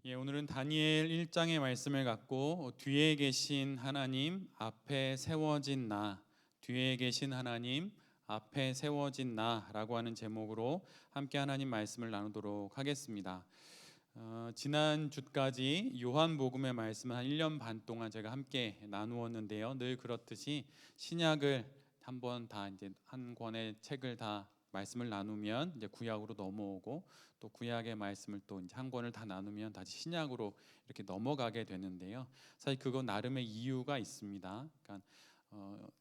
오늘은 다니엘 1장의 말씀을 갖고 뒤에 계신 하나님 앞에 세워진 나, 뒤에 계신 하나님 앞에 세워진 나라고 하는 제목으로 함께 하나님 말씀을 나누도록 하겠습니다. 지난 주까지 요한복음의 말씀을 한 1년 반 동안 제가 함께 나누었는데요. 늘 그렇듯이 신약을 한번 다 이제 한 권의 책을 다 말씀을 나누면 이제 구약으로 넘어오고, 또 구약의 말씀을 또 이제 한 권을 다 나누면 다시 신약으로 이렇게 넘어가게 되는데요. 사실 그건 나름의 이유가 있습니다. 그러니까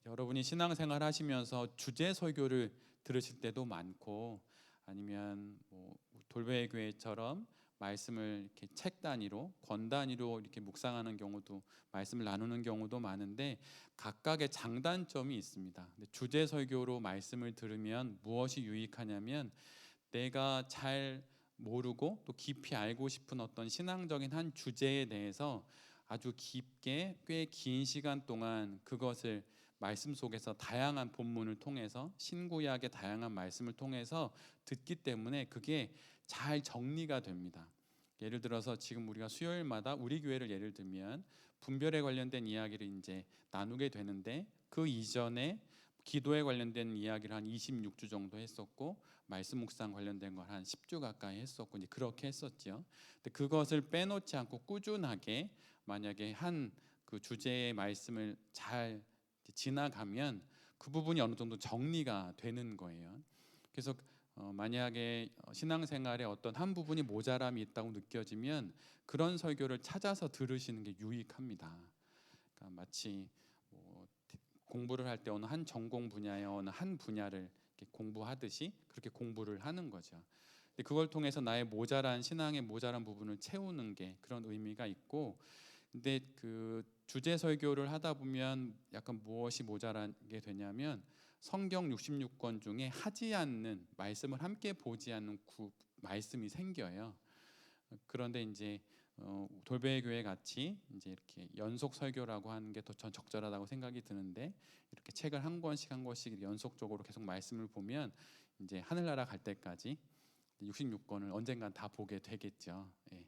여러분이 신앙생활 하시면서 주제 설교를 들으실 때도 많고, 아니면 뭐 돌베 교회처럼 말씀을 이렇게 책 단위로, 권 단위로 이렇게 묵상하는 경우도, 말씀을 나누는 경우도 많은데 각각의 장단점이 있습니다. 근데 주제 설교로 말씀을 들으면 무엇이 유익하냐면, 내가 잘 모르고 또 깊이 알고 싶은 어떤 신앙적인 한 주제에 대해서 아주 깊게 꽤 긴 시간 동안 그것을 말씀 속에서 다양한 본문을 통해서, 신구약의 다양한 말씀을 통해서 듣기 때문에 그게 잘 정리가 됩니다. 예를 들어서 지금 우리가 수요일마다 우리 교회를 예를 들면 분별에 관련된 이야기를 이제 나누게 되는데, 그 이전에 기도에 관련된 이야기를 한 26주 정도 했었고, 말씀 묵상 관련된 걸 한 10주 가까이 했었고, 이제 그렇게 했었죠. 근데 그것을 빼놓지 않고 꾸준하게 만약에 한 그 주제의 말씀을 잘 지나가면 그 부분이 어느 정도 정리가 되는 거예요. 그래서 만약에 신앙생활에 어떤 한 부분이 모자람이 있다고 느껴지면 그런 설교를 찾아서 들으시는 게 유익합니다. 그러니까 마치 뭐 공부를 할 때 어느 한 전공 분야의 어느 한 분야를 이렇게 공부하듯이 그렇게 공부를 하는 거죠. 근데 그걸 통해서 나의 모자란 신앙의 모자란 부분을 채우는 게 그런 의미가 있고, 근데 그 주제 설교를 하다 보면 약간 무엇이 모자라게 되냐면, 성경 66권 중에 하지 않는 말씀을 함께 보지 않는 말씀이 생겨요. 그런데 이제 돌베 교회 같이 이제 이렇게 연속 설교라고 하는 게 더 전 적절하다고 생각이 드는데, 이렇게 책을 한 권씩 한 권씩 연속적으로 계속 말씀을 보면 이제 하늘나라 갈 때까지 66권을 언젠간 다 보게 되겠죠. 예.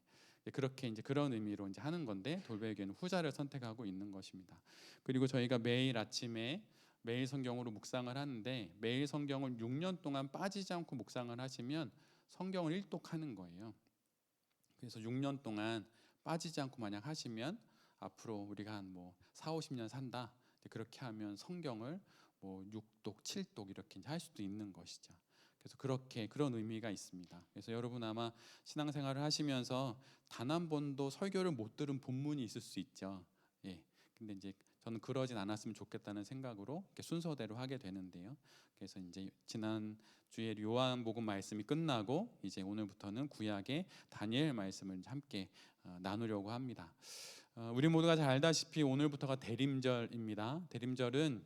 그렇게 이제 그런 의미로 이제 하는 건데, 돌베 교회는 후자를 선택하고 있는 것입니다. 그리고 저희가 매일 아침에 매일 성경으로 묵상을 하는데, 매일 성경을 6년 동안 빠지지 않고 묵상을 하시면 성경을 일독하는 거예요. 그래서 6년 동안 빠지지 않고 만약 하시면 앞으로 우리가 한 뭐 4, 50년 산다. 그렇게 하면 성경을 뭐 6독, 7독 이렇게 할 수도 있는 것이죠. 그래서 그렇게 그런 의미가 있습니다. 그래서 여러분 아마 신앙생활을 하시면서 단 한 번도 설교를 못 들은 본문이 있을 수 있죠. 예. 근데 이제 저는 그러진 않았으면 좋겠다는 생각으로 이렇게 순서대로 하게 되는데요. 그래서 이제 지난 주에 요한복음 말씀이 끝나고 이제 오늘부터는 구약의 다니엘 말씀을 함께 나누려고 합니다. 우리 모두가 잘 알다시피 오늘부터가 대림절입니다. 대림절은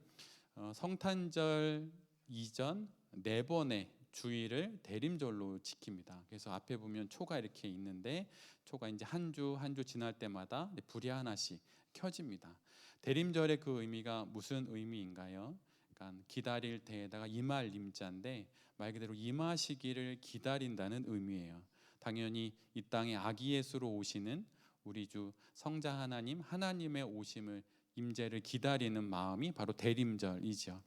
성탄절 이전 4번의 주일을 대림절로 지킵니다. 그래서 앞에 보면 초가 이렇게 있는데, 초가 이제 한 주 한 주 지날 때마다 불이 하나씩 켜집니다. 대림절의 그 의미가 무슨 의미인가요? 그러니까 기다릴 때에다가 임할 임자인데, 말 그대로 임하시기를 기다린다는 의미예요. 당연히 이 땅에 아기 예수로 오시는 우리 주 성자 하나님, 하나님의 오심을, 임재를 기다리는 마음이 바로 대림절이죠.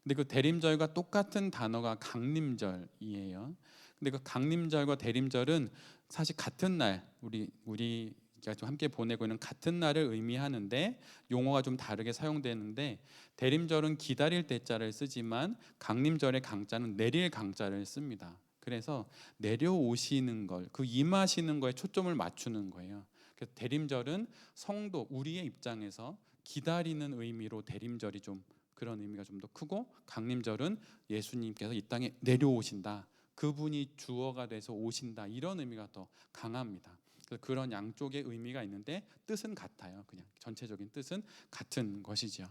근데 그 대림절과 똑같은 단어가 강림절이에요. 근데 그 강림절과 대림절은 사실 같은 날, 우리가 좀 함께 보내고 있는 같은 날을 의미하는데 용어가 좀 다르게 사용되는데, 대림절은 기다릴 때자를 쓰지만 강림절의 강자는 내릴 강자를 씁니다. 그래서 내려오시는 걸, 그 임하시는 거에 초점을 맞추는 거예요. 그래서 대림절은 성도, 우리의 입장에서 기다리는 의미로 대림절이 좀 그런 의미가 좀 더 크고, 강림절은 예수님께서 이 땅에 내려오신다, 그분이 주어가 돼서 오신다, 이런 의미가 더 강합니다. 그래서 그런 양쪽의 의미가 있는데 뜻은 같아요. 그냥 전체적인 뜻은 같은 것이죠.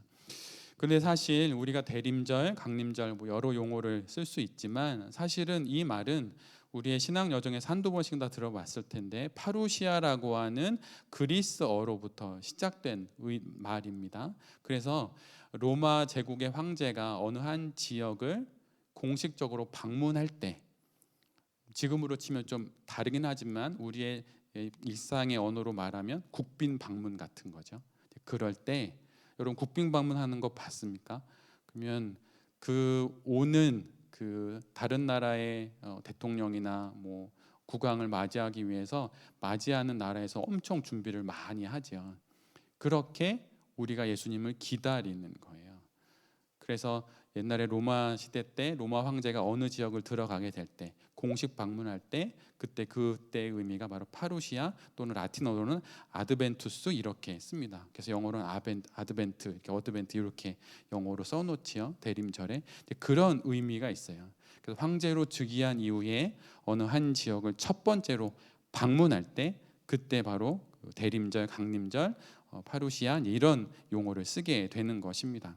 근데 사실 우리가 대림절, 강림절 뭐 여러 용어를 쓸 수 있지만, 사실은 이 말은 우리의 신앙 여정에서 한두 번씩 다 들어봤을 텐데, 파루시아라고 하는 그리스어로부터 시작된 말입니다. 그래서 로마 제국의 황제가 어느 한 지역을 공식적으로 방문할 때, 지금으로 치면 좀 다르긴 하지만 우리의 일상의 언어로 말하면 국빈 방문 같은 거죠. 그럴 때 여러분 국빈 방문하는 거 봤습니까? 그러면 그 오는 그 다른 나라의 대통령이나 뭐 국왕을 맞이하기 위해서 맞이하는 나라에서 엄청 준비를 많이 하죠. 그렇게 우리가 예수님을 기다리는 거예요. 그래서 옛날에 로마 시대 때 로마 황제가 어느 지역을 들어가게 될 때 공식 방문할 때 그때의 의미가 바로 파루시아 또는 라틴어로는 아드벤투스 이렇게 씁니다. 그래서 영어로는 아드벤트, 이렇게 어드벤트 이렇게 영어로 써놓지요. 대림절에 그런 의미가 있어요. 그래서 황제로 즉위한 이후에 어느 한 지역을 첫 번째로 방문할 때 그때 바로 대림절, 강림절, 파루시아 이런 용어를 쓰게 되는 것입니다.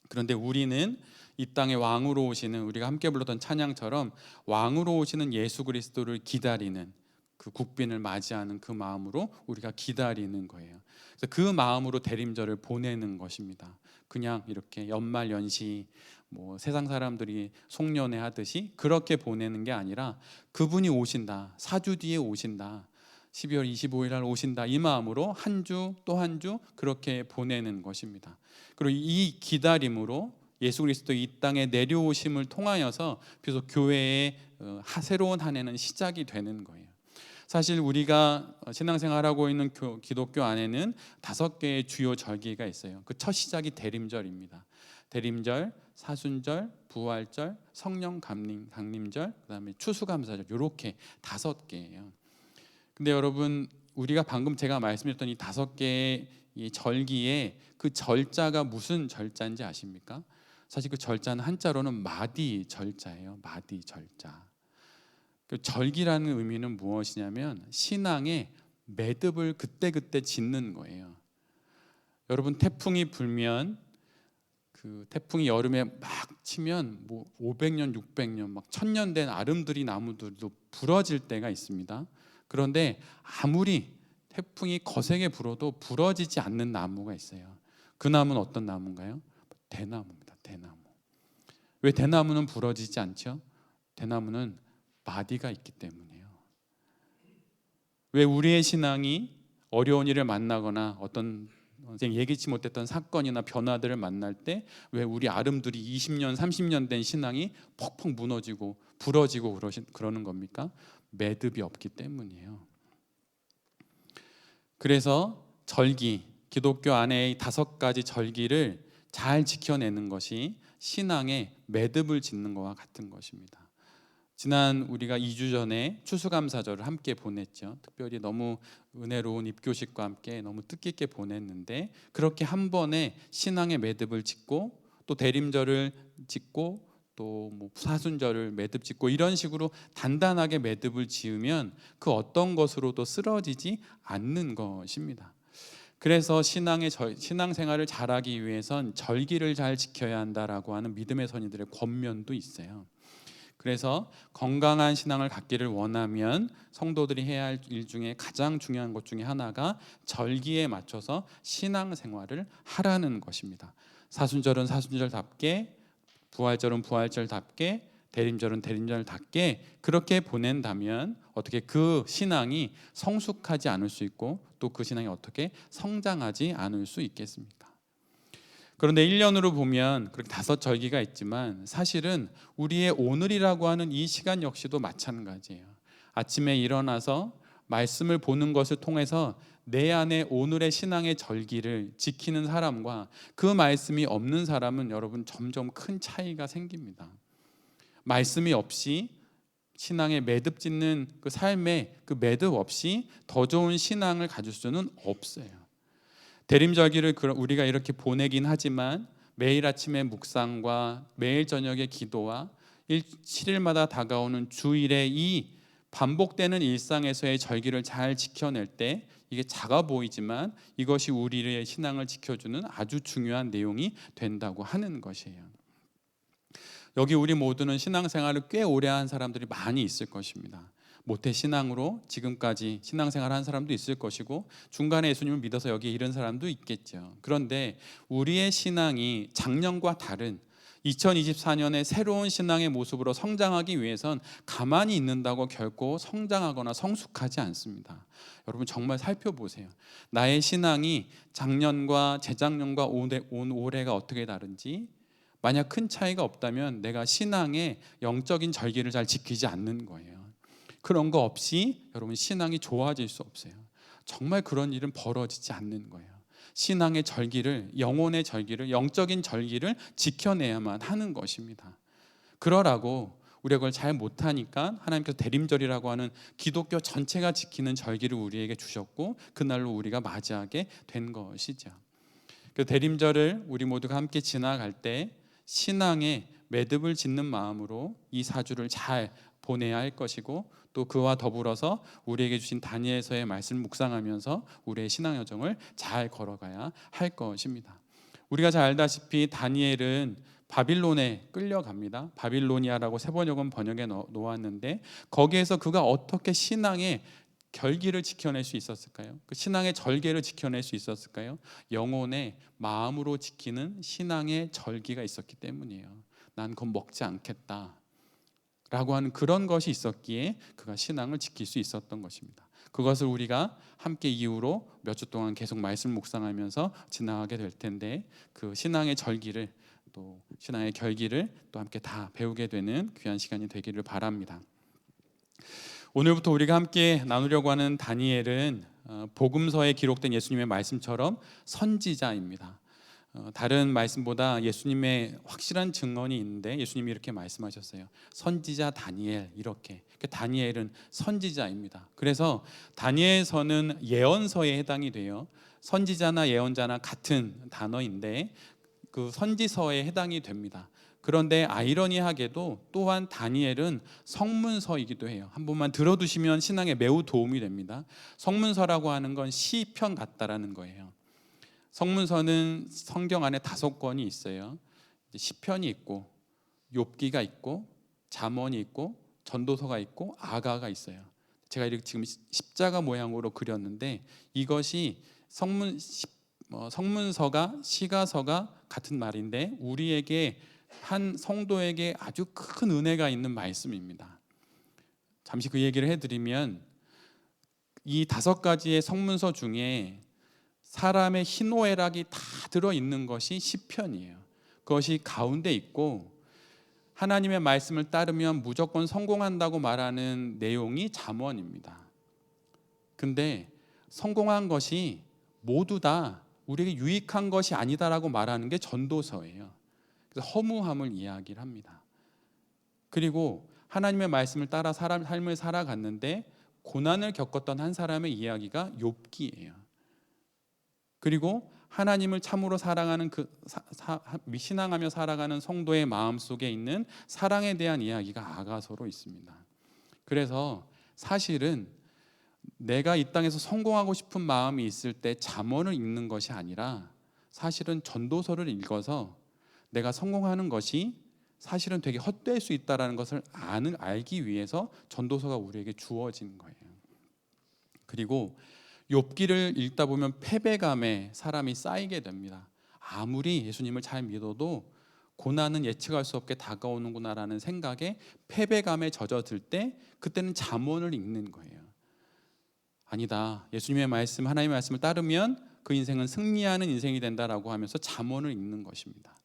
그런데 우리는 이 땅에 왕으로 오시는, 우리가 함께 불렀던 찬양처럼 왕으로 오시는 예수 그리스도를 기다리는, 그 국빈을 맞이하는 그 마음으로 우리가 기다리는 거예요. 그래서 그 마음으로 대림절을 보내는 것입니다. 그냥 이렇게 연말 연시 뭐 세상 사람들이 송년회 하듯이 그렇게 보내는 게 아니라 그분이 오신다, 4주 뒤에 오신다, 12월 25일 날 오신다, 이 마음으로 한 주 또 한 주 그렇게 보내는 것입니다. 그리고 이 기다림으로 예수 그리스도 이 땅에 내려오심을 통하여서 비로소 교회의 새로운 한 해는 시작이 되는 거예요. 사실 우리가 신앙생활하고 있는 기독교 안에는 5개의 주요 절기가 있어요. 그 첫 시작이 대림절입니다. 대림절, 사순절, 부활절, 성령 강림절, 그다음에 추수감사절, 이렇게 5개예요. 근데 여러분, 우리가 방금 제가 말씀드렸던 이 5개의 이 절기에 그 절자가 무슨 절자인지 아십니까? 사실 그 절자는 한자로는 마디 절자예요. 마디 절자. 그 절기라는 의미는 무엇이냐면 신앙의 매듭을 그때그때 짓는 거예요. 여러분, 태풍이 불면 그 태풍이 여름에 막 치면 뭐 500년, 600년, 막 1000년 된 아름드리 나무들도 부러질 때가 있습니다. 그런데 아무리 태풍이 거세게 불어도 부러지지 않는 나무가 있어요. 그 나무는 어떤 나무인가요? 대나무입니다. 대나무. 왜 대나무는 부러지지 않죠? 대나무는 마디가 있기 때문이에요. 왜 우리의 신앙이 어려운 일을 만나거나 어떤 예기치 못했던 사건이나 변화들을 만날 때 왜 우리 아름드리 20년, 30년 된 신앙이 퍽퍽 무너지고 부러지고 그러는 겁니까? 매듭이 없기 때문이에요. 그래서 절기, 기독교 안에 5가지 절기를 잘 지켜내는 것이 신앙의 매듭을 짓는 것과 같은 것입니다. 지난 우리가 2주 전에 추수감사절을 함께 보냈죠. 특별히 너무 은혜로운 입교식과 함께 너무 뜻깊게 보냈는데, 그렇게 한 번에 신앙의 매듭을 짓고 또 대림절을 짓고 또 뭐 사순절을 매듭 짓고 이런 식으로 단단하게 매듭을 지으면 그 어떤 것으로도 쓰러지지 않는 것입니다. 그래서 신앙생활을 잘하기 위해선 절기를 잘 지켜야 한다라고 하는 믿음의 선인들의 권면도 있어요. 그래서 건강한 신앙을 갖기를 원하면 성도들이 해야 할 일 중에 가장 중요한 것 중에 하나가 절기에 맞춰서 신앙생활을 하라는 것입니다. 사순절은 사순절답게, 부활절은 부활절답게, 대림절은 대림절답게 그렇게 보낸다면 어떻게 그 신앙이 성숙하지 않을 수 있고 또 그 신앙이 어떻게 성장하지 않을 수 있겠습니까? 그런데 1년으로 보면 그렇게 5절기가 있지만 사실은 우리의 오늘이라고 하는 이 시간 역시도 마찬가지예요. 아침에 일어나서 말씀을 보는 것을 통해서 내 안에 오늘의 신앙의 절기를 지키는 사람과 그 말씀이 없는 사람은 여러분 점점 큰 차이가 생깁니다. 말씀이 없이 신앙의 매듭 짓는 그 삶에 그 매듭 없이 더 좋은 신앙을 가질 수는 없어요. 대림절기를 우리가 이렇게 보내긴 하지만 매일 아침의 묵상과 매일 저녁의 기도와 7일마다 다가오는 주일의 이 반복되는 일상에서의 절기를 잘 지켜낼 때 이게 작아 보이지만 이것이 우리의 신앙을 지켜주는 아주 중요한 내용이 된다고 하는 것이에요. 여기 우리 모두는 신앙생활을 꽤 오래 한 사람들이 많이 있을 것입니다. 모태신앙으로 지금까지 신앙생활을 한 사람도 있을 것이고 중간에 예수님을 믿어서 여기에 이른 사람도 있겠죠. 그런데 우리의 신앙이 작년과 다른 2024년에 새로운 신앙의 모습으로 성장하기 위해선 가만히 있는다고 결코 성장하거나 성숙하지 않습니다. 여러분 정말 살펴보세요. 나의 신앙이 작년과 재작년과 온 올해가 어떻게 다른지, 만약 큰 차이가 없다면 내가 신앙의 영적인 절기를 잘 지키지 않는 거예요. 그런 거 없이 여러분 신앙이 좋아질 수 없어요. 정말 그런 일은 벌어지지 않는 거예요. 신앙의 절기를, 영혼의 절기를, 영적인 절기를 지켜내야만 하는 것입니다. 그러라고 우리가 그걸 잘 못하니까 하나님께서 대림절이라고 하는 기독교 전체가 지키는 절기를 우리에게 주셨고 그날로 우리가 맞이하게 된 것이죠. 그 대림절을 우리 모두가 함께 지나갈 때 신앙의 매듭을 짓는 마음으로 이 4주를 잘 보내야 할 것이고, 또 그와 더불어서 우리에게 주신 다니엘서의 말씀을 묵상하면서 우리의 신앙 여정을 잘 걸어가야 할 것입니다. 우리가 잘 알다시피 다니엘은 바빌론에 끌려갑니다. 바빌로니아라고 세번역은 번역에 놓았는데, 거기에서 그가 어떻게 신앙의 결기를 지켜낼 수 있었을까요? 그 신앙의 절개를 지켜낼 수 있었을까요? 영혼의 마음으로 지키는 신앙의 절기가 있었기 때문이에요. 난 그건 먹지 않겠다 라고 하는 그런 것이 있었기에 그가 신앙을 지킬 수 있었던 것입니다. 그것을 우리가 함께 이후로 몇 주 동안 계속 말씀 묵상하면서 지나가게 될 텐데, 그 신앙의 절기를, 또 신앙의 결기를 또 함께 다 배우게 되는 귀한 시간이 되기를 바랍니다. 오늘부터 우리가 함께 나누려고 하는 다니엘은 복음서에 기록된 예수님의 말씀처럼 선지자입니다. 다른 말씀보다 예수님의 확실한 증언이 있는데, 예수님이 이렇게 말씀하셨어요. 선지자 다니엘, 이렇게. 다니엘은 선지자입니다. 그래서 다니엘서는 예언서에 해당이 돼요. 선지자나 예언자나 같은 단어인데 그 선지서에 해당이 됩니다. 그런데 아이러니하게도 또한 다니엘은 성문서이기도 해요. 한 번만 들어두시면 신앙에 매우 도움이 됩니다. 성문서라고 하는 건 시편 같다라는 거예요. 성문서는 성경 안에 5권이 있어요. 시편이 있고, 욥기가 있고, 잠언이 있고, 전도서가 있고, 아가가 있어요. 제가 이렇게 지금 십자가 모양으로 그렸는데, 이것이 성문서가, 시가서가 같은 말인데 우리에게, 한 성도에게 아주 큰 은혜가 있는 말씀입니다. 잠시 그 얘기를 해드리면, 이 5가지의 성문서 중에 사람의 희노애락이 다 들어있는 것이 시편이에요. 그것이 가운데 있고, 하나님의 말씀을 따르면 무조건 성공한다고 말하는 내용이 잠언입니다. 근데 성공한 것이 모두 다 우리에게 유익한 것이 아니다라고 말하는 게 전도서예요. 그래서 허무함을 이야기를 합니다. 그리고 하나님의 말씀을 따라 삶을 살아갔는데 고난을 겪었던 한 사람의 이야기가 욥기예요. 그리고 하나님을 참으로 사랑하는 신앙하며 살아가는 성도의 마음 속에 있는 사랑에 대한 이야기가 아가서로 있습니다. 그래서 사실은 내가 이 땅에서 성공하고 싶은 마음이 있을 때 잠언을 읽는 것이 아니라, 사실은 전도서를 읽어서 내가 성공하는 것이 사실은 되게 헛될 수 있다는 것을 알기 위해서 전도서가 우리에게 주어진 거예요. 그리고 욥기를 읽다 보면 패배감에 사람이 쌓이게 됩니다. 아무리 예수님을 잘 믿어도 고난은 예측할 수 없게 다가오는구나라는 생각에 패배감에 젖어들 때, 그때는 잠언을 읽는 거예요. 아니다, 예수님의 말씀, 하나님의 말씀을 따르면 그 인생은 승리하는 인생이 된다라고 하면서 잠언을 읽는 것입니다.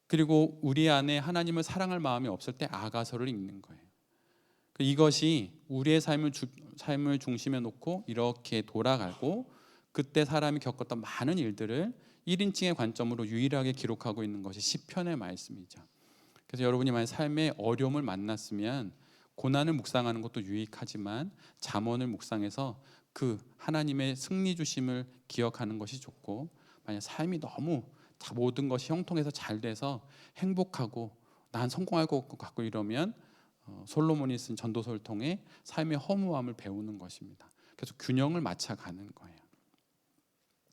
그리고 우리 안에 하나님을 사랑할 마음이 없을 때 아가서를 읽는 거예요. 이것이 우리의 삶을 중심에 놓고 이렇게 돌아가고, 그때 사람이 겪었던 많은 일들을 1인칭의 관점으로 유일하게 기록하고 있는 것이 시편의 말씀이죠. 그래서 여러분이 만약 삶에 어려움을 만났으면 고난을 묵상하는 것도 유익하지만 잠언을 묵상해서 그 하나님의 승리 주심을 기억하는 것이 좋고, 만약 삶이 너무 모든 것이 형통해서 잘 돼서 행복하고 난 성공할 것 같고 이러면 솔로몬이 쓴 전도서를 통해 삶의 허무함을 배우는 것입니다. 그래서 균형을 맞춰가는 거예요.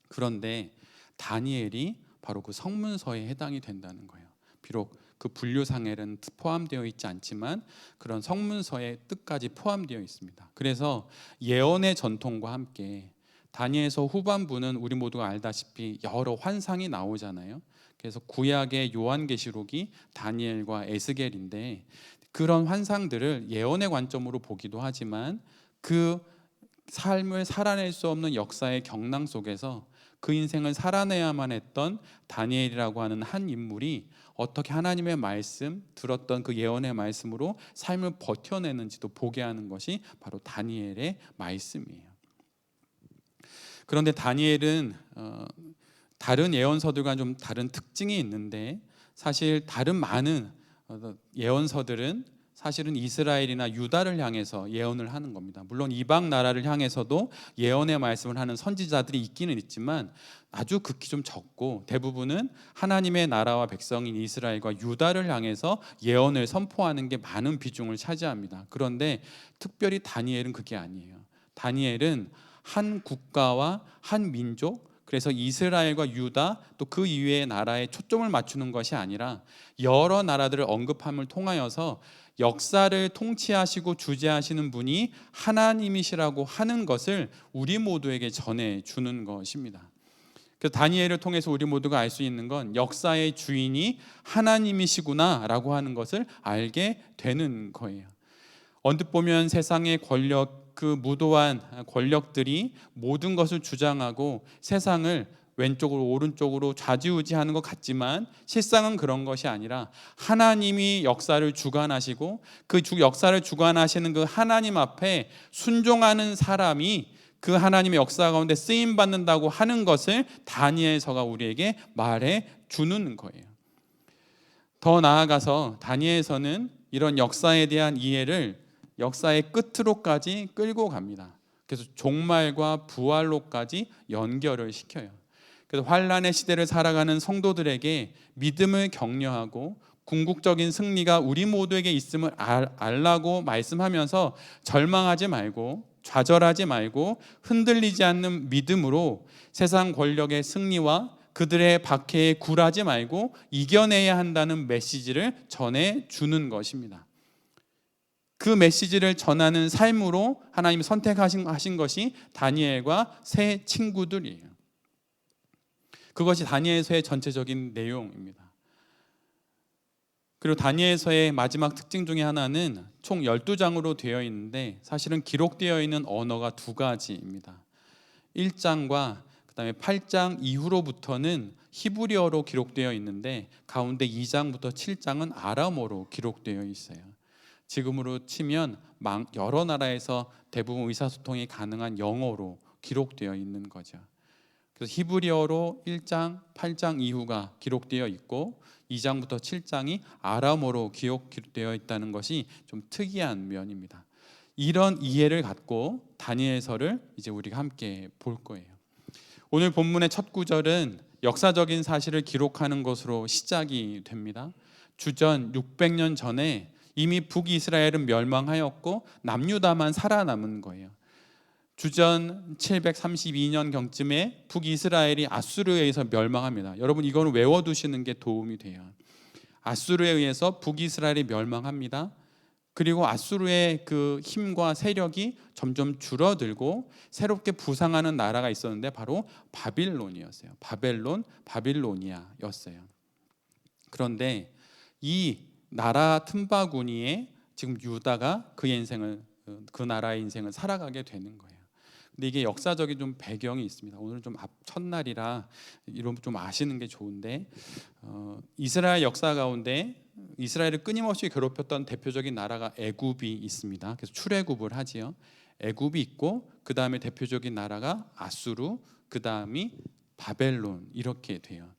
그런데 다니엘이 바로 그 성문서에 해당이 된다는 거예요. 비록 그 분류상에는 포함되어 있지 않지만 그런 성문서의 뜻까지 포함되어 있습니다. 그래서 예언의 전통과 함께 다니엘서 후반부는 우리 모두가 알다시피 여러 환상이 나오잖아요. 그래서 구약의 요한계시록이 다니엘과 에스겔인데, 그런 환상들을 예언의 관점으로 보기도 하지만 그 삶을 살아낼 수 없는 역사의 경랑 속에서 그 인생을 살아내야만 했던 다니엘이라고 하는 한 인물이 어떻게 하나님의 말씀, 들었던 그 예언의 말씀으로 삶을 버텨내는지도 보게 하는 것이 바로 다니엘의 말씀이에요. 그런데 다니엘은 다른 예언서들과 좀 다른 특징이 있는데, 사실 다른 많은 예언서들은 사실은 이스라엘이나 유다를 향해서 예언을 하는 겁니다. 물론 이방 나라를 향해서도 예언의 말씀을 하는 선지자들이 있기는 있지만 아주 극히 좀 적고, 대부분은 하나님의 나라와 백성인 이스라엘과 유다를 향해서 예언을 선포하는 게 많은 비중을 차지합니다. 그런데 특별히 다니엘은 그게 아니에요. 다니엘은 한 국가와 한 민족, 그래서 이스라엘과 유다 또 그 이외의 나라에 초점을 맞추는 것이 아니라 여러 나라들을 언급함을 통하여서 역사를 통치하시고 주재하시는 분이 하나님이시라고 하는 것을 우리 모두에게 전해주는 것입니다. 그래서 다니엘을 통해서 우리 모두가 알 수 있는 건 역사의 주인이 하나님이시구나 라고 하는 것을 알게 되는 거예요. 언뜻 보면 세상의 권력, 그 무도한 권력들이 모든 것을 주장하고 세상을 왼쪽으로 오른쪽으로 좌지우지하는 것 같지만 실상은 그런 것이 아니라 하나님이 역사를 주관하시고 그 역사를 주관하시는 그 하나님 앞에 순종하는 사람이 그 하나님의 역사 가운데 쓰임 받는다고 하는 것을 다니엘서가 우리에게 말해 주는 거예요. 더 나아가서 다니엘서는 이런 역사에 대한 이해를 역사의 끝으로까지 끌고 갑니다. 그래서 종말과 부활로까지 연결을 시켜요. 그래서 환란의 시대를 살아가는 성도들에게 믿음을 격려하고 궁극적인 승리가 우리 모두에게 있음을 알라고 말씀하면서 절망하지 말고 좌절하지 말고 흔들리지 않는 믿음으로 세상 권력의 승리와 그들의 박해에 굴하지 말고 이겨내야 한다는 메시지를 전해주는 것입니다. 그 메시지를 전하는 삶으로 하나님이 선택하신 것이 다니엘과 세 친구들이에요. 그것이 다니엘서의 전체적인 내용입니다. 그리고 다니엘서의 마지막 특징 중에 하나는 총 12장으로 되어 있는데 사실은 기록되어 있는 언어가 두 가지입니다. 1장과 그다음에 8장 이후로부터는 히브리어로 기록되어 있는데 가운데 2장부터 7장은 아람어로 기록되어 있어요. 지금으로 치면 여러 나라에서 대부분 의사소통이 가능한 영어로 기록되어 있는 거죠. 그래서 히브리어로 1장, 8장 이후가 기록되어 있고 2장부터 7장이 아람어로 기록되어 있다는 것이 좀 특이한 면입니다. 이런 이해를 갖고 다니엘서를 이제 우리가 함께 볼 거예요. 오늘 본문의 첫 구절은 역사적인 사실을 기록하는 것으로 시작이 됩니다. 주전 600년 전에 이미 북이스라엘은 멸망하였고 남유다만 살아남은 거예요. 주전 732년 경쯤에 북이스라엘이 아수르에 의해서 멸망합니다. 여러분 이거는 외워두시는 게 도움이 돼요. 아수르에 의해서 북이스라엘이 멸망합니다. 그리고 아수르의 그 힘과 세력이 점점 줄어들고 새롭게 부상하는 나라가 있었는데 바로 바빌론이었어요. 바빌로니아였어요. 그런데 이 나라 틈바구니에 지금 유다가 그 나라의 인생을 살아가게 되는 거예요. 근데 이게 역사적인 좀 배경이 있습니다. 오늘 좀 첫날이라 이런 좀 아시는 게 좋은데 이스라엘 역사 가운데 이스라엘을 끊임없이 괴롭혔던 대표적인 나라가 애굽이 있습니다. 그래서 출애굽을 하지요. 애굽이 있고 그 다음에 대표적인 나라가 아수르, 그 다음이 바벨론 이렇게 돼요.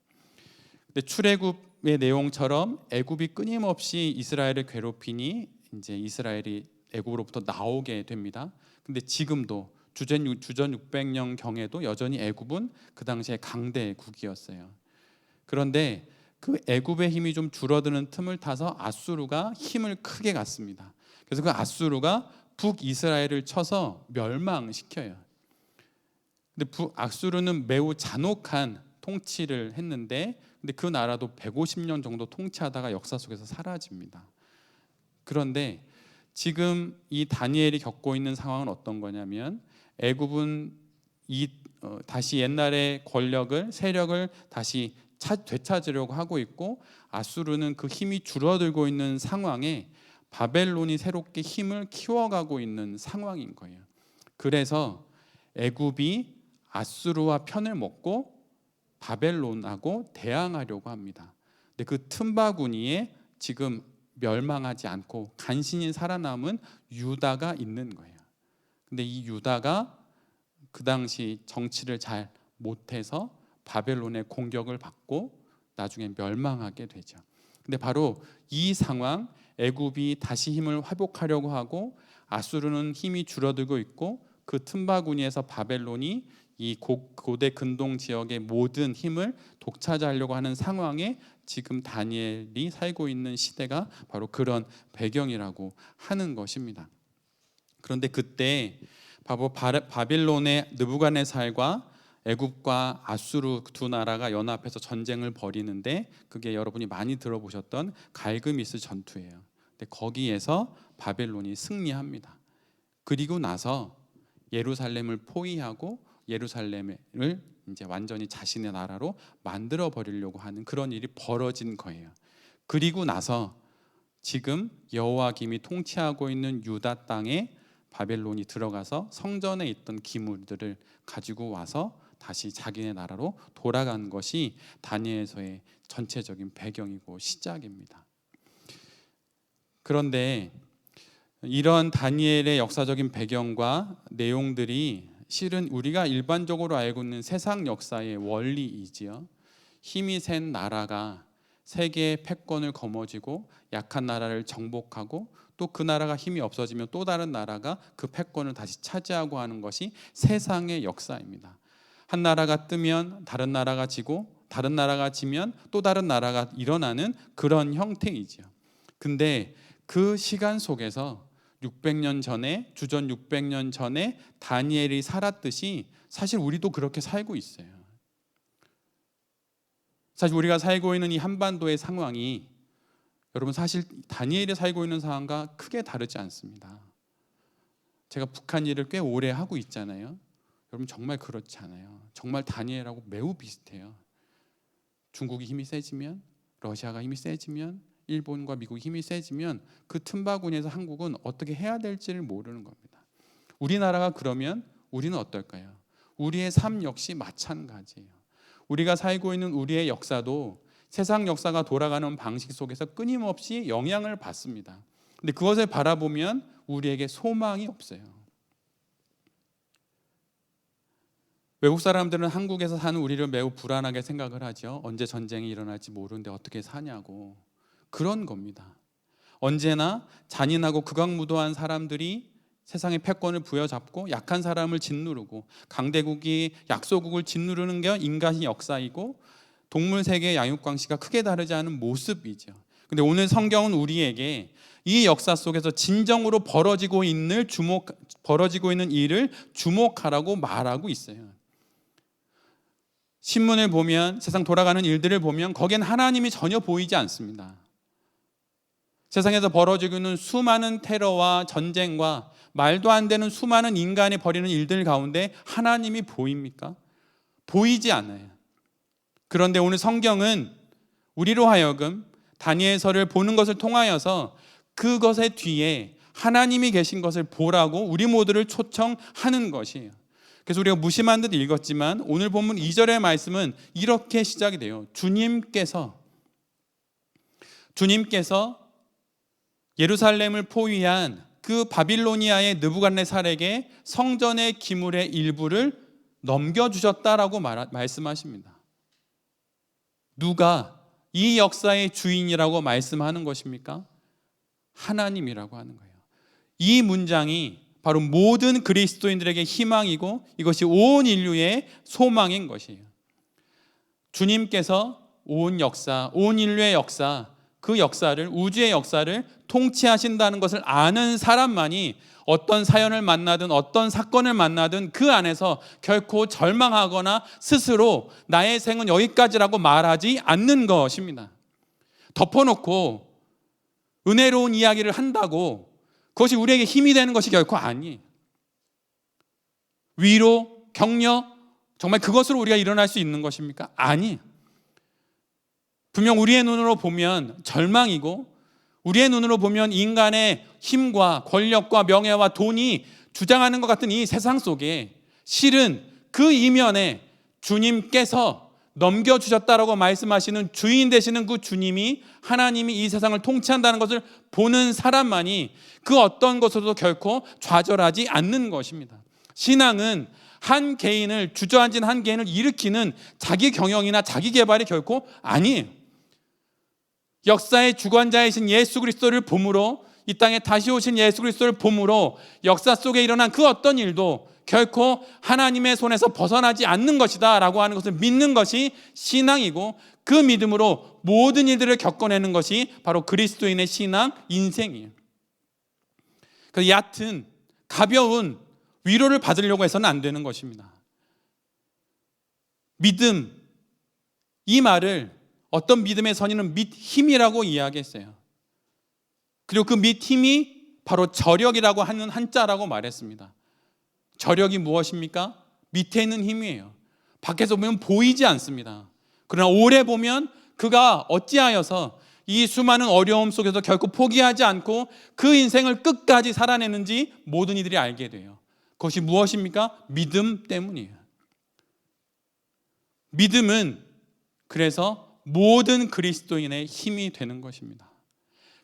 근데 출애굽의 내용처럼 애굽이 끊임없이 이스라엘을 괴롭히니 이제 이스라엘이 애굽으로부터 나오게 됩니다. 근데 지금도 주전 600년 경에도 여전히 애굽은 그 당시에 강대국이었어요. 그런데 그 애굽의 힘이 좀 줄어드는 틈을 타서 아수르가 힘을 크게 갖습니다. 그래서 그 아수르가 북이스라엘을 쳐서 멸망시켜요. 근데 아수르는 매우 잔혹한 통치를 했는데 근데 그 나라도 150년 정도 통치하다가 역사 속에서 사라집니다. 그런데 지금 이 다니엘이 겪고 있는 상황은 어떤 거냐면 애굽은 다시 옛날의 권력을 세력을 다시 되찾으려고 하고 있고, 아수르는 그 힘이 줄어들고 있는 상황에 바벨론이 새롭게 힘을 키워가고 있는 상황인 거예요. 그래서 애굽이 아수르와 편을 먹고 바벨론하고 대항하려고 합니다. 근데 그 틈바구니에 지금 멸망하지 않고 간신히 살아남은 유다가 있는 거예요. 근데 이 유다가 그 당시 정치를 잘 못해서 바벨론의 공격을 받고 나중에 멸망하게 되죠. 근데 바로 이 상황, 애굽이 다시 힘을 회복하려고 하고 아수르는 힘이 줄어들고 있고, 그 틈바구니에서 바벨론이 이 고대 근동 지역의 모든 힘을 독차지하려고 하는 상황에 지금 다니엘이 살고 있는 시대가 바로 그런 배경이라고 하는 것입니다. 그런데 그때 바벨론의 느부갓네살과 애굽과 아수르 두 나라가 연합해서 전쟁을 벌이는데, 그게 여러분이 많이 들어보셨던 갈그미스 전투예요. 근데 거기에서 바벨론이 승리합니다. 그리고 나서 예루살렘을 포위하고 예루살렘을 이제 완전히 자신의 나라로 만들어 버리려고 하는 그런 일이 벌어진 거예요. 그리고 나서 지금 여호와김이 통치하고 있는 유다 땅에 바벨론이 들어가서 성전에 있던 기물들을 가지고 와서 다시 자기네 나라로 돌아간 것이 다니엘서의 전체적인 배경이고 시작입니다. 그런데 이런 다니엘의 역사적인 배경과 내용들이 실은 우리가 일반적으로 알고 있는 세상 역사의 원리이지요. 힘이 센 나라가 세계의 패권을 거머쥐고 약한 나라를 정복하고, 또 그 나라가 힘이 없어지면 또 다른 나라가 그 패권을 다시 차지하고 하는 것이 세상의 역사입니다. 한 나라가 뜨면 다른 나라가 지고, 다른 나라가 지면 또 다른 나라가 일어나는 그런 형태이지요. 근데 그 시간 속에서 600년 전에, 주전 600년 전에 다니엘이 살았듯이 사실 우리도 그렇게 살고 있어요. 사실 우리가 살고 있는 이 한반도의 상황이, 여러분 사실 다니엘이 살고 있는 상황과 크게 다르지 않습니다. 제가 북한 일을 꽤 오래 하고 있잖아요. 여러분 정말 그렇지 않아요. 정말 다니엘하고 매우 비슷해요. 중국이 힘이 세지면, 러시아가 힘이 세지면, 일본과 미국이 힘이 세지면 그 틈바구니에서 한국은 어떻게 해야 될지를 모르는 겁니다. 우리나라가 그러면 우리는 어떨까요? 우리의 삶 역시 마찬가지예요. 우리가 살고 있는 우리의 역사도 세상 역사가 돌아가는 방식 속에서 끊임없이 영향을 받습니다. 근데 그것을 바라보면 우리에게 소망이 없어요. 외국 사람들은 한국에서 사는 우리를 매우 불안하게 생각을 하죠. 언제 전쟁이 일어날지 모르는데 어떻게 사냐고. 그런 겁니다. 언제나 잔인하고 극악무도한 사람들이 세상의 패권을 부여잡고 약한 사람을 짓누르고, 강대국이 약소국을 짓누르는 게 인간의 역사이고, 동물 세계의 양육광시가 크게 다르지 않은 모습이죠. 근데 오늘 성경은 우리에게 이 역사 속에서 진정으로 벌어지고 있는 일을 주목하라고 말하고 있어요. 신문을 보면, 세상 돌아가는 일들을 보면 거기엔 하나님이 전혀 보이지 않습니다. 세상에서 벌어지고 있는 수많은 테러와 전쟁과 말도 안 되는 수많은 인간이 벌이는 일들 가운데 하나님이 보입니까? 보이지 않아요. 그런데 오늘 성경은 우리로 하여금 다니엘서를 보는 것을 통하여서 그것의 뒤에 하나님이 계신 것을 보라고 우리 모두를 초청하는 것이에요. 그래서 우리가 무심한 듯 읽었지만 오늘 본문 2절의 말씀은 이렇게 시작이 돼요. 주님께서 예루살렘을 포위한 그 바빌로니아의 느부갓네살에게 성전의 기물의 일부를 넘겨주셨다라고 말씀하십니다. 누가 이 역사의 주인이라고 말씀하는 것입니까? 하나님이라고 하는 거예요. 이 문장이 바로 모든 그리스도인들에게 희망이고 이것이 온 인류의 소망인 것이에요. 주님께서 온 역사, 온 인류의 역사, 그 역사를, 우주의 역사를 통치하신다는 것을 아는 사람만이 어떤 사연을 만나든 어떤 사건을 만나든 그 안에서 결코 절망하거나 스스로 나의 생은 여기까지라고 말하지 않는 것입니다. 덮어놓고 은혜로운 이야기를 한다고 그것이 우리에게 힘이 되는 것이 결코 아니에요. 위로, 격려, 정말 그것으로 우리가 일어날 수 있는 것입니까? 아니. 분명 우리의 눈으로 보면 절망이고, 우리의 눈으로 보면 인간의 힘과 권력과 명예와 돈이 주장하는 것 같은 이 세상 속에 실은 그 이면에 주님께서 넘겨주셨다라고 말씀하시는 주인 되시는 그 주님이, 하나님이 이 세상을 통치한다는 것을 보는 사람만이 그 어떤 것으로도 결코 좌절하지 않는 것입니다. 신앙은 한 개인을, 주저앉은 한 개인을 일으키는 자기 경영이나 자기 개발이 결코 아니에요. 역사의 주관자이신 예수 그리스도를 봄으로, 이 땅에 다시 오신 예수 그리스도를 봄으로 역사 속에 일어난 그 어떤 일도 결코 하나님의 손에서 벗어나지 않는 것이다 라고 하는 것을 믿는 것이 신앙이고, 그 믿음으로 모든 일들을 겪어내는 것이 바로 그리스도인의 신앙, 인생이에요. 그래서 얕은 가벼운 위로를 받으려고 해서는 안 되는 것입니다. 믿음, 이 말을 어떤 믿음의 선인은 믿힘이라고 이야기했어요. 그리고 그 믿힘이 바로 저력이라고 하는 한자라고 말했습니다. 저력이 무엇입니까? 밑에 있는 힘이에요. 밖에서 보면 보이지 않습니다. 그러나 오래 보면 그가 어찌하여서 이 수많은 어려움 속에서 결코 포기하지 않고 그 인생을 끝까지 살아내는지 모든 이들이 알게 돼요. 그것이 무엇입니까? 믿음 때문이에요. 믿음은 그래서 모든 그리스도인의 힘이 되는 것입니다.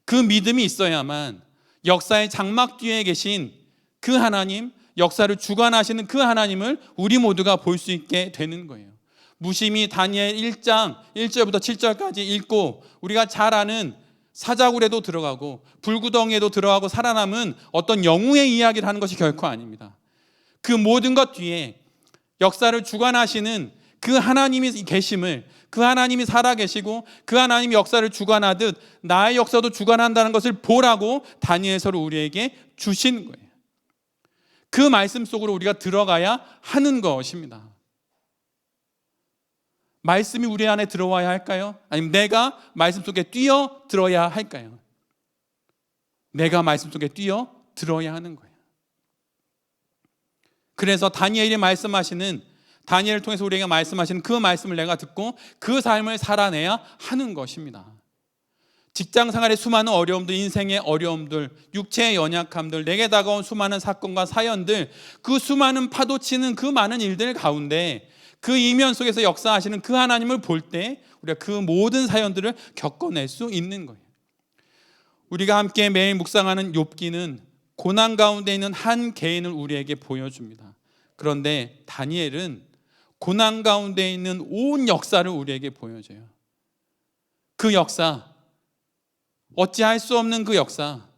그 믿음이 있어야만 역사의 장막 뒤에 계신 그 하나님, 역사를 주관하시는 그 하나님을 우리 모두가 볼 수 있게 되는 거예요. 무심히 다니엘 1장 1절부터 7절까지 읽고 우리가 잘 아는 사자굴에도 들어가고 불구덩이에도 들어가고 살아남은 어떤 영웅의 이야기를 하는 것이 결코 아닙니다. 그 모든 것 뒤에 역사를 주관하시는 그 하나님이 계심을, 그 하나님이 살아계시고 그 하나님이 역사를 주관하듯 나의 역사도 주관한다는 것을 보라고 다니엘서를 우리에게 주신 거예요. 그 말씀 속으로 우리가 들어가야 하는 것입니다. 말씀이 우리 안에 들어와야 할까요? 아니면 내가 말씀 속에 뛰어 들어야 할까요? 내가 말씀 속에 뛰어 들어야 하는 거예요. 그래서 다니엘이 말씀하시는, 다니엘을 통해서 우리에게 말씀하시는 그 말씀을 내가 듣고 그 삶을 살아내야 하는 것입니다. 직장 생활의 수많은 어려움들, 인생의 어려움들, 육체의 연약함들, 내게 다가온 수많은 사건과 사연들, 그 수많은 파도치는 그 많은 일들 가운데 그 이면 속에서 역사하시는 그 하나님을 볼 때 우리가 그 모든 사연들을 겪어낼 수 있는 거예요. 우리가 함께 매일 묵상하는 욥기는 고난 가운데 있는 한 개인을 우리에게 보여줍니다. 그런데 다니엘은 고난 가운데 있는 온 역사를 우리에게 보여줘요. 그 역사, 어찌할 수 없는 그 역사,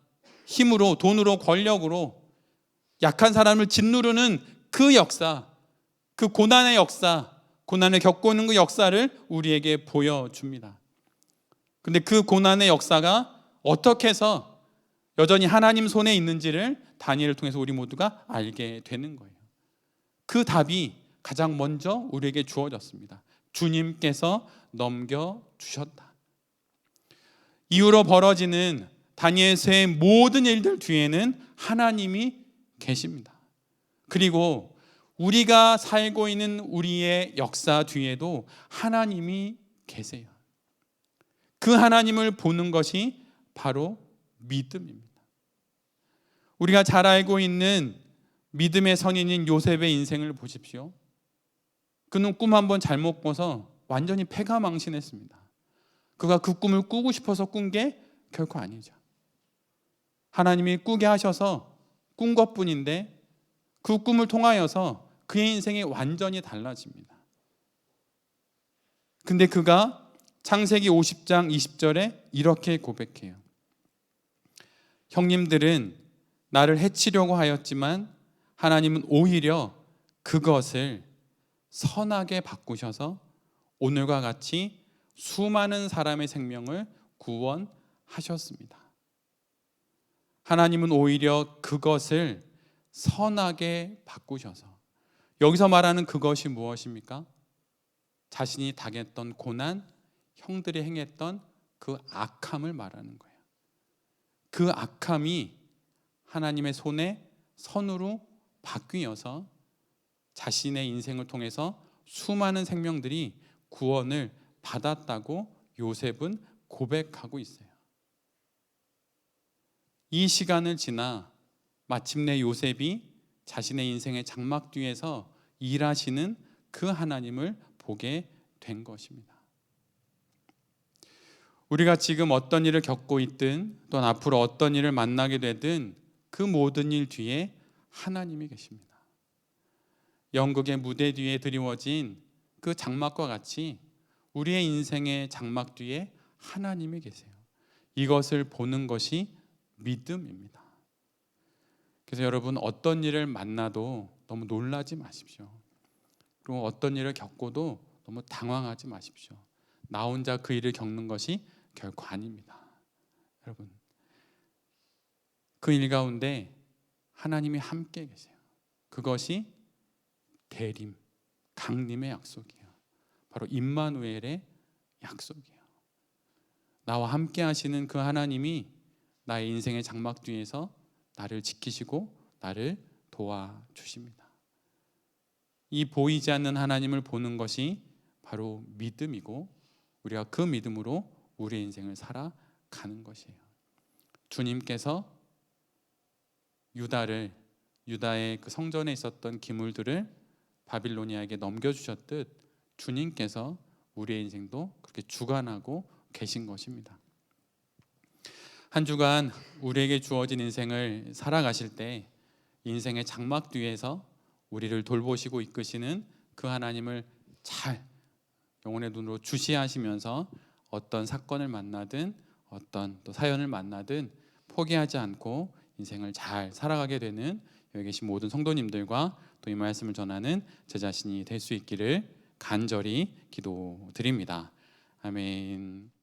힘으로, 돈으로, 권력으로 약한 사람을 짓누르는 그 역사, 그 고난의 역사, 고난을 겪고 있는 그 역사를 우리에게 보여줍니다. 근데 그 고난의 역사가 어떻게 해서 여전히 하나님 손에 있는지를 다니엘을 통해서 우리 모두가 알게 되는 거예요. 그 답이 가장 먼저 우리에게 주어졌습니다. 주님께서 넘겨주셨다. 이후로 벌어지는 다니엘서의 모든 일들 뒤에는 하나님이 계십니다. 그리고 우리가 살고 있는 우리의 역사 뒤에도 하나님이 계세요. 그 하나님을 보는 것이 바로 믿음입니다. 우리가 잘 알고 있는 믿음의 선인인 요셉의 인생을 보십시오. 그는 꿈 한번 잘못 꿔서 완전히 패가망신했습니다. 그가 그 꿈을 꾸고 싶어서 꾼 게 결코 아니죠. 하나님이 꾸게 하셔서 꾼 것뿐인데 그 꿈을 통하여서 그의 인생이 완전히 달라집니다. 근데 그가 창세기 50장 20절에 이렇게 고백해요. 형님들은 나를 해치려고 하였지만 하나님은 오히려 그것을 선하게 바꾸셔서 오늘과 같이 수많은 사람의 생명을 구원하셨습니다. 하나님은 오히려 그것을 선하게 바꾸셔서, 여기서 말하는 그것이 무엇입니까? 자신이 당했던 고난, 형들이 행했던 그 악함을 말하는 거예요. 그 악함이 하나님의 손에 선으로 바뀌어서 자신의 인생을 통해서 수많은 생명들이 구원을 받았다고 요셉은 고백하고 있어요. 이 시간을 지나 마침내 요셉이 자신의 인생의 장막 뒤에서 일하시는 그 하나님을 보게 된 것입니다. 우리가 지금 어떤 일을 겪고 있든 또는 앞으로 어떤 일을 만나게 되든 그 모든 일 뒤에 하나님이 계십니다. 연극의 무대 뒤에 드리워진 그 장막과 같이 우리의 인생의 장막 뒤에 하나님이 계세요. 이것을 보는 것이 믿음입니다. 그래서 여러분, 어떤 일을 만나도 너무 놀라지 마십시오. 그리고 어떤 일을 겪고도 너무 당황하지 마십시오. 나 혼자 그 일을 겪는 것이 결코 아닙니다. 여러분, 그 일 가운데 하나님이 함께 계세요. 그것이 대림, 강림의 약속이에요. 바로 임마누엘의 약속이에요. 나와 함께 하시는 그 하나님이 나의 인생의 장막 뒤에서 나를 지키시고 나를 도와주십니다. 이 보이지 않는 하나님을 보는 것이 바로 믿음이고, 우리가 그 믿음으로 우리의 인생을 살아가는 것이에요. 주님께서 유다의 그 성전에 있었던 기물들을 바빌로니아에게 넘겨주셨듯 주님께서 우리의 인생도 그렇게 주관하고 계신 것입니다. 한 주간 우리에게 주어진 인생을 살아가실 때 인생의 장막 뒤에서 우리를 돌보시고 이끄시는 그 하나님을 잘 영혼의 눈으로 주시하시면서 어떤 사건을 만나든 어떤 또 사연을 만나든 포기하지 않고 인생을 잘 살아가게 되는 여기 계신 모든 성도님들과 또 이 말씀을 전하는 제 자신이 될 수 있기를 간절히 기도드립니다. 아멘.